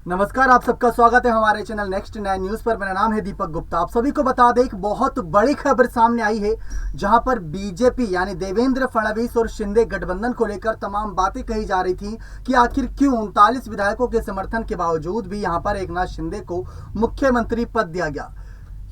नमस्कार, आप सबका स्वागत है हमारे चैनल नेक्स्ट 9 न्यूज पर। मेरा नाम है दीपक गुप्ता। आप सभी को बता दें, एक बहुत बड़ी खबर सामने आई है जहां पर बीजेपी यानी देवेंद्र फडणवीस और शिंदे गठबंधन को लेकर तमाम बातें कही जा रही थी कि आखिर क्यों 39 विधायकों के समर्थन के बावजूद भी यहां पर एकनाथ शिंदे को मुख्यमंत्री पद दिया गया।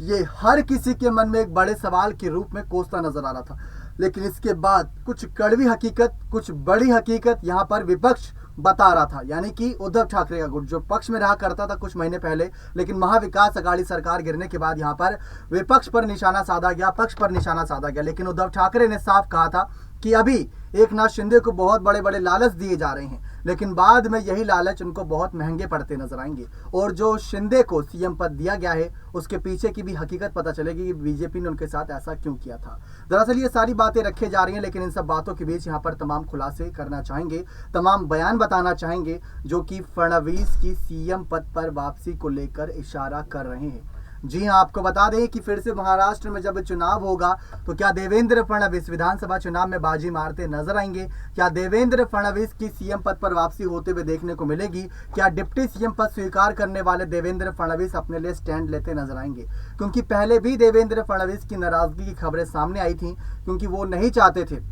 ये हर किसी के मन में एक बड़े सवाल के रूप में कोसता नजर आ रहा था। लेकिन इसके बाद कुछ कड़वी हकीकत, कुछ बड़ी हकीकत यहां पर विपक्ष बता रहा था, यानी कि उद्धव ठाकरे का गुट जो पक्ष में रहा करता था कुछ महीने पहले, लेकिन महाविकास अघाड़ी सरकार गिरने के बाद यहां पर विपक्ष पर निशाना साधा गया, पक्ष पर निशाना साधा गया। लेकिन उद्धव ठाकरे ने साफ कहा था कि अभी एकनाथ शिंदे को बहुत बड़े बड़े लालच दिए जा रहे हैं, लेकिन बाद में यही लालच उनको बहुत महंगे पड़ते नजर आएंगे। और जो शिंदे को सीएम पद दिया गया है उसके पीछे की भी हकीकत पता चलेगी कि बीजेपी ने उनके साथ ऐसा क्यों किया था। दरअसल ये सारी बातें रखी जा रही हैं, लेकिन इन सब बातों के बीच यहाँ पर तमाम खुलासे करना चाहेंगे, तमाम बयान बताना चाहेंगे जो कि फडणवीस की सीएम पद पर वापसी को लेकर इशारा कर रहे हैं। जी हाँ, आपको बता दें कि फिर से महाराष्ट्र में जब चुनाव होगा तो क्या देवेंद्र फडणवीस विधानसभा चुनाव में बाजी मारते नजर आएंगे? क्या देवेंद्र फडणवीस की सीएम पद पर वापसी होते हुए देखने को मिलेगी? क्या डिप्टी सीएम पद स्वीकार करने वाले देवेंद्र फडणवीस अपने लिए स्टैंड लेते नजर आएंगे? क्योंकि पहले भी देवेंद्र फडणवीस की नाराजगी की खबरें सामने आई थी, क्योंकि वो नहीं चाहते थे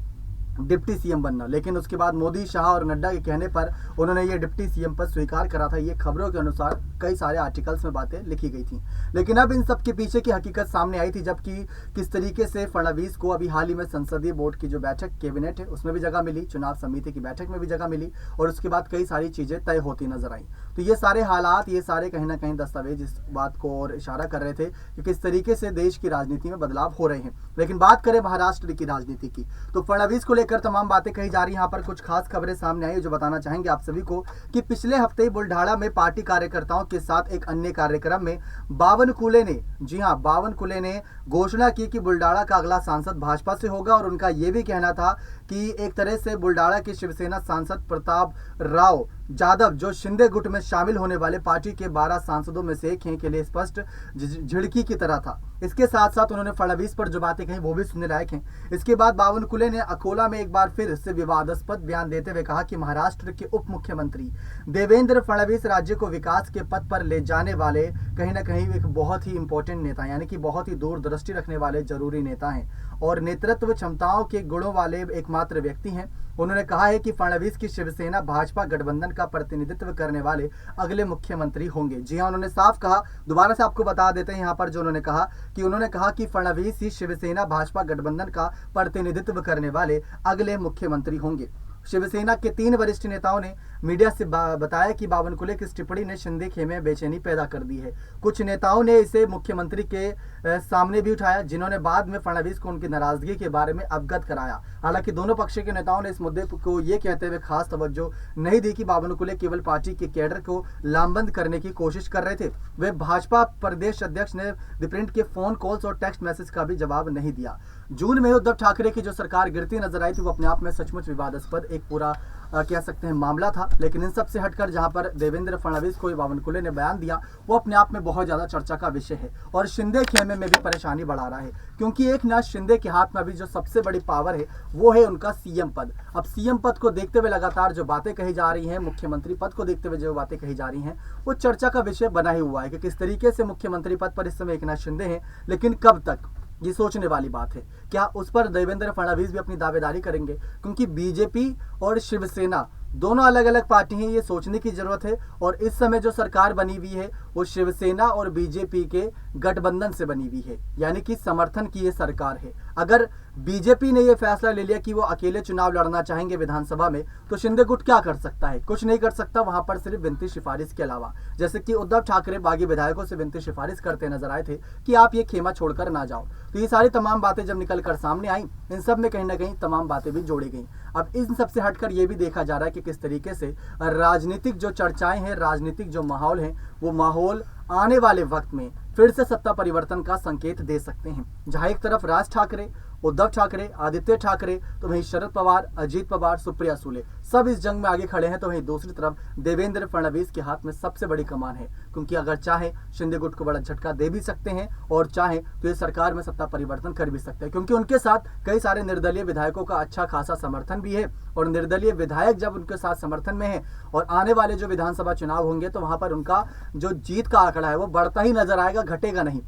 डिप्टी सीएम बनना, लेकिन उसके बाद मोदी, शाह और नड्डा के कहने पर उन्होंने ये डिप्टी सीएम पद स्वीकार करा था। ये खबरों के अनुसार कई सारे आर्टिकल्स में बातें लिखी गई थी। लेकिन अब इन सब के पीछे की हकीकत सामने आई थी, जबकि किस तरीके से फडणवीस को अभी हाल ही में संसदीय बोर्ड की जो बैठक कैबिनेट है उसमें भी जगह मिली, चुनाव समिति की बैठक में भी जगह मिली, और उसके बाद कई सारी चीजें तय होती नजर आई। तो ये सारे हालात, ये सारे कहीं ना कहीं दस्तावेज इस बात को और इशारा कर रहे थे कि किस तरीके से देश की राजनीति में बदलाव हो रहे हैं। लेकिन बात करें महाराष्ट्र की राजनीति की, तो फडणवीस को लेकर तमाम बातें कही जा रही हैं। यहाँ पर कुछ खास खबरें सामने आई जो बताना चाहेंगे आप सभी को कि पिछले हफ्ते बुल्ढाणा में पार्टी कार्यकर्ताओं के साथ एक अन्य कार्यक्रम में बावनकुले ने, जी हाँ, बावनकुले ने घोषणा की कि बुल्ढाणा का अगला सांसद भाजपा से होगा। और उनका यह भी कहना था कि एक तरह से बुल्ढाणा के शिवसेना सांसद प्रताप राव जाधव, जो शिंदे गुट में शामिल होने वाले पार्टी के 12 सांसदों में से एक हैं, के लिए स्पष्ट झिड़की की तरह था। इसके साथ साथ उन्होंने फडणवीस पर जो बातें कही वो भी सुनने लायक हैं। इसके बाद बावनकुले ने अकोला में एक बार फिर से विवादास्पद बयान देते हुए कहा कि महाराष्ट्र के उप मुख्यमंत्री देवेंद्र फडणवीस राज्य को विकास के पथ पर ले जाने वाले कहीं ना कहीं एक बहुत ही इंपॉर्टेंट नेता, यानी कि बहुत ही दूरदृष्टि रखने वाले जरूरी नेता हैं और नेतृत्व क्षमताओं के गुणों वाले एकमात्र व्यक्ति हैं। उन्होंने कहा है कि फडणवीस की शिवसेना भाजपा गठबंधन का प्रतिनिधित्व करने वाले अगले मुख्यमंत्री होंगे। जी हां, उन्होंने साफ कहा, दोबारा से आपको बता देते हैं यहाँ पर जो उन्होंने कहा कि फडणवीस ही शिवसेना भाजपा गठबंधन का प्रतिनिधित्व करने वाले अगले मुख्यमंत्री होंगे। शिवसेना के 3 वरिष्ठ नेताओं ने मीडिया से बताया कि बावनकुले की इस टिप्पणी ने शिंदे खेमे में बेचैनी पैदा कर दी है। कुछ नेताओं ने इसे मुख्यमंत्री के सामने भी उठाया, जिन्होंने बाद में फडणवीस को उनकी नाराजगी के बारे में अवगत कराया। हालांकि दोनों पक्ष के नेताओं ने इस मुद्दे को ये कहते हुए खास तवज्जो नहीं दी कि बावनकुले केवल पार्टी के कैडर को लामबंद करने की कोशिश कर रहे थे। वे भाजपा प्रदेश अध्यक्ष ने प्रिंट के फोन कॉल्स और टेक्स्ट मैसेज का भी जवाब नहीं दिया। जून में उद्धव ठाकरे की जो सरकार गिरती नजर आई थी वो अपने आप में सचमुच विवादास्पद एक पूरा कह सकते हैं मामला था। लेकिन इन सब से हटकर जहां पर देवेंद्र फडणवीस को बावनकुले ने बयान दिया वो अपने आप में बहुत ज्यादा चर्चा का विषय है और शिंदे खेमे में भी परेशानी बढ़ा रहा है, क्योंकि एकनाथ शिंदे के हाथ में अभी जो सबसे बड़ी पावर है वो है उनका सीएम पद। अब सीएम पद को देखते हुए लगातार जो बातें कही जा रही हैं, मुख्यमंत्री पद को देखते हुए जो बातें कही जा रही हैं, वो चर्चा का विषय बना ही हुआ है कि किस तरीके से मुख्यमंत्री पद पर इस समय एकनाथ शिंदे हैं, लेकिन कब तक, ये सोचने वाली बात है। क्या उस पर देवेंद्र फडणवीस भी अपनी दावेदारी करेंगे? क्योंकि बीजेपी और शिवसेना दोनों अलग अलग पार्टी हैं, ये सोचने की जरूरत है। और इस समय जो सरकार बनी हुई है वो शिवसेना और बीजेपी के गठबंधन से बनी हुई है, यानी कि समर्थन की ये सरकार है। अगर बीजेपी ने ये फैसला ले लिया कि वो अकेले चुनाव लड़ना चाहेंगे विधानसभा में, तो शिंदे गुट क्या कर सकता है? कुछ नहीं कर सकता वहां पर, सिर्फ विनती सिफारिश के अलावा। जैसे कि उद्धव ठाकरे बागी विधायकों से विनती सिफारिश करते नजर आए थे कि आप ये खेमा छोड़कर ना जाओ। तो ये सारी तमाम बातें जब निकल कर सामने आई, इन सब में कहीं ना कहीं तमाम बातें भी जोड़ी गई। अब इन सब से हटकर ये भी देखा जा रहा है कि किस तरीके से राजनीतिक जो चर्चाएं हैं, राजनीतिक जो माहौल है, वो माहौल आने वाले वक्त में फिर से सत्ता परिवर्तन का संकेत दे सकते हैं। जहां एक तरफ राज ठाकरे उद्धव ठाकरे, आदित्य ठाकरे, तो वहीं शरद पवार, अजीत पवार, सुप्रिया सुले सब इस जंग में आगे खड़े हैं। तो वहीं दूसरी तरफ देवेंद्र फडणवीस के हाथ में सबसे बड़ी कमान है, क्योंकि अगर चाहे शिंदे गुट को बड़ा झटका दे भी सकते हैं और चाहे तो ये सरकार में सत्ता परिवर्तन कर भी सकते हैं, क्योंकि उनके साथ कई सारे निर्दलीय विधायकों का अच्छा खासा समर्थन भी है। और निर्दलीय विधायक जब उनके साथ समर्थन में है और आने वाले जो विधानसभा चुनाव होंगे तो वहां पर उनका जो जीत का आंकड़ा है वो बढ़ता ही नजर आएगा, घटेगा नहीं,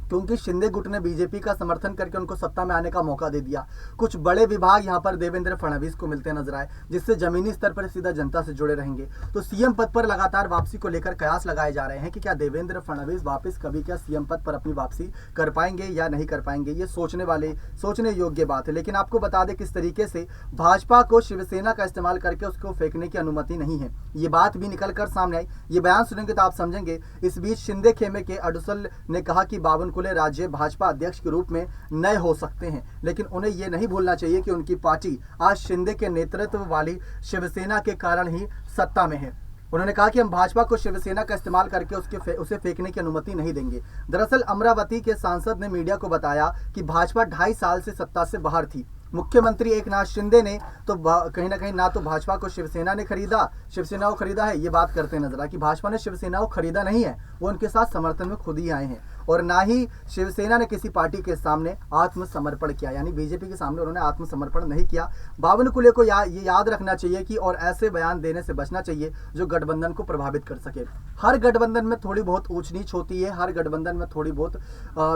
क्योंकि शिंदे गुट ने बीजेपी का समर्थन करके उनको सत्ता में आने का मौका दे दिया। कुछ बड़े विभाग यहां पर देवेंद्र फडणवीस को मिलते नजर आए, जिससे जमीनी स्तर पर सीधा जनता से जुड़े रहेंगे। तो सीएम पद पर लगातार वापसी को लेकर कयास लगाए जा रहे हैं कि क्या देवेंद्र फडणवीस वापस कभी क्या सीएम पद पर अपनी वापसी कर पाएंगे या नहीं कर पाएंगे। ये सोचने योग्य बात है। लेकिन आपको बता दें किस तरीके से भाजपा को शिवसेना का इस्तेमाल करके उसको फेंकने की अनुमति नहीं है, ये बात भी निकल कर सामने आई। ये बयान सुनेंगे तो आप समझेंगे। इस बीच शिंदे खेमे के अडुसल ने कहा कि बावनकुले राज्य भाजपा अध्यक्ष के रूप में नए हो सकते हैं, लेकिन उन्हें यह नहीं भूलना चाहिए कि उनकी पार्टी आज शिंदे के नेतृत्व वाली शिवसेना के कारण ही सत्ता में है। उन्होंने कहा कि हम भाजपा को शिवसेना का इस्तेमाल करके उसे फेंकने की अनुमति नहीं देंगे। दरअसल अमरावती के सांसद ने मीडिया को बताया कि भाजपा 2.5 साल से सत्ता से बाहर थी। मुख्यमंत्री एकनाथ शिंदे ने तो कहीं ना कहीं ना तो भाजपा को शिवसेना को खरीदा है, ये बात करते नजर आ कि भाजपा ने शिवसेना को खरीदा नहीं है, वो उनके साथ समर्थन में खुद ही आए हैं। और ना ही शिवसेना ने किसी पार्टी के सामने आत्मसमर्पण किया, यानी बीजेपी के सामने उन्होंने आत्मसमर्पण नहीं किया। बावनकुले को ये याद रखना चाहिए कि और ऐसे बयान देने से बचना चाहिए जो गठबंधन को प्रभावित कर सके। हर गठबंधन में थोड़ी बहुत ऊंच नीच होती है, हर गठबंधन में थोड़ी बहुत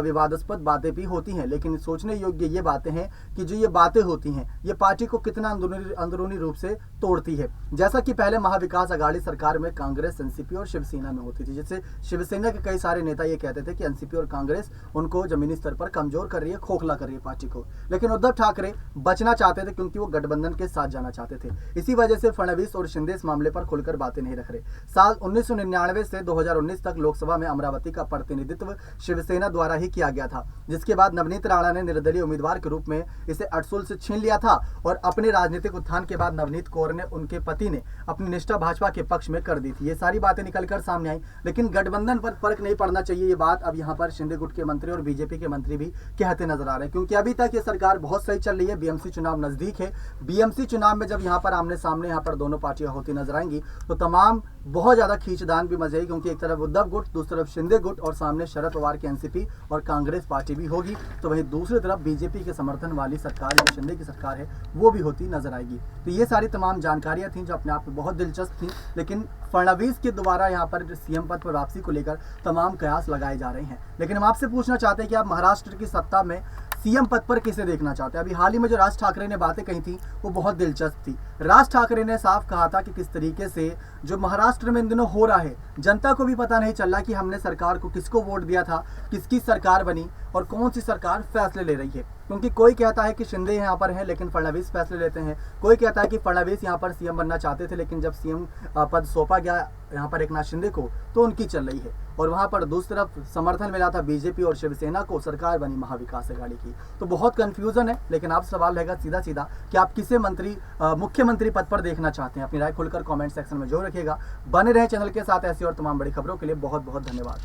विवादास्पद बातें भी होती हैं, लेकिन सोचने योग्य ये बातें हैं कि जो ये बातें होती हैं ये पार्टी को कितना अंदरूनी रूप से तोड़ती है। जैसा कि पहले महाविकास अघाड़ी सरकार में कांग्रेस, एनसीपी और शिवसेना में होती थी, जिससे शिवसेना के कई सारे नेता ये कहते थे कि एनसीपी और कांग्रेस उनको जमीनी स्तर पर कमजोर कर रही है, खोखला कर रही है पार्टी को। लेकिन उद्धव ठाकरे बचना चाहते थे, क्योंकि वो गठबंधन के साथ जाना चाहते थे। इसी वजह से फडणवीस और शिंदे इस मामले पर खुलकर बातें नहीं रख रहे। साल 1999 से 2019 तक लोकसभा में अमरावती का प्रतिनिधित्व शिवसेना द्वारा ही किया गया था, जिसके बाद नवनीत राणा ने निर्दलीय उम्मीदवार के रूप में इसे अडसुल से छीन लिया था। और अपने राजनीतिक उत्थान के बाद नवनीत कौर ने, उनके पति ने, अपनी निष्ठा भाजपा के पक्ष में कर दी थी। ये सारी बातें निकलकर सामने आई, लेकिन गठबंधन पर फर्क नहीं पड़ना चाहिए, ये बात अब यहाँ पर शिंदे गुट के मंत्री और बीजेपी के मंत्री भी कहते नजर आ रहे हैं, क्योंकि अभी तक ये सरकार बहुत सही चल रही है। बीएमसी चुनाव नजदीक है। बीएमसी चुनाव में जब यहाँ पर आमने सामने यहाँ पर दोनों पार्टियां होती नजर आएंगी तो तमाम बहुत ज्यादा खींचदान भी मजेगी, क्योंकि एक तरफ उद्धव गुट, दूसरी तरफ शिंदे गुट और सामने शरद पवार की एनसीपी और कांग्रेस पार्टी भी होगी। तो वहीं दूसरी तरफ बीजेपी के समर्थन वाली सरकार जो शिंदे की सरकार है वो भी होती नजर आएगी। तो ये सारी तमाम जानकारियां थी जो अपने आप में बहुत दिलचस्प थी, लेकिन फडणवीस के दोबारा यहाँ पर सीएम पद पर वापसी को लेकर तमाम कयास लगाए जा रहे हैं। लेकिन हम आपसे पूछना चाहते हैं कि आप महाराष्ट्र की सत्ता में सीएम पद पर किसे देखना चाहते हैं। अभी हाल ही में जो राज ठाकरे ने बातें कही थी वो बहुत दिलचस्प थी। राज ठाकरे ने साफ कहा था कि किस तरीके से जो महाराष्ट्र में इन दिनों हो रहा है, जनता को भी पता नहीं चल रहा कि हमने सरकार को किसको वोट दिया था, किसकी सरकार बनी और कौन सी सरकार फैसले ले रही है। क्योंकि कोई कहता है कि शिंदे यहाँ पर है लेकिन फडणवीस फैसले लेते हैं, कोई कहता है कि फडणवीस यहाँ पर सीएम बनना चाहते थे, लेकिन जब सीएम पद सौंपा गया यहाँ पर एकनाथ शिंदे को तो उनकी चल रही है। और वहाँ पर दूसरी तरफ समर्थन मिला था बीजेपी और शिवसेना को, सरकार बनी महाविकास अघाड़ी की। तो बहुत कंफ्यूजन है। लेकिन आप सवाल रहेगा सीधा सीधा कि आप किसे मुख्यमंत्री पद पर देखना चाहते हैं। अपनी राय खुलकर कमेंट सेक्शन में जरूर रखिएगा। बने रहे चैनल के साथ ऐसी और तमाम बड़ी खबरों के लिए बहुत बहुत धन्यवाद।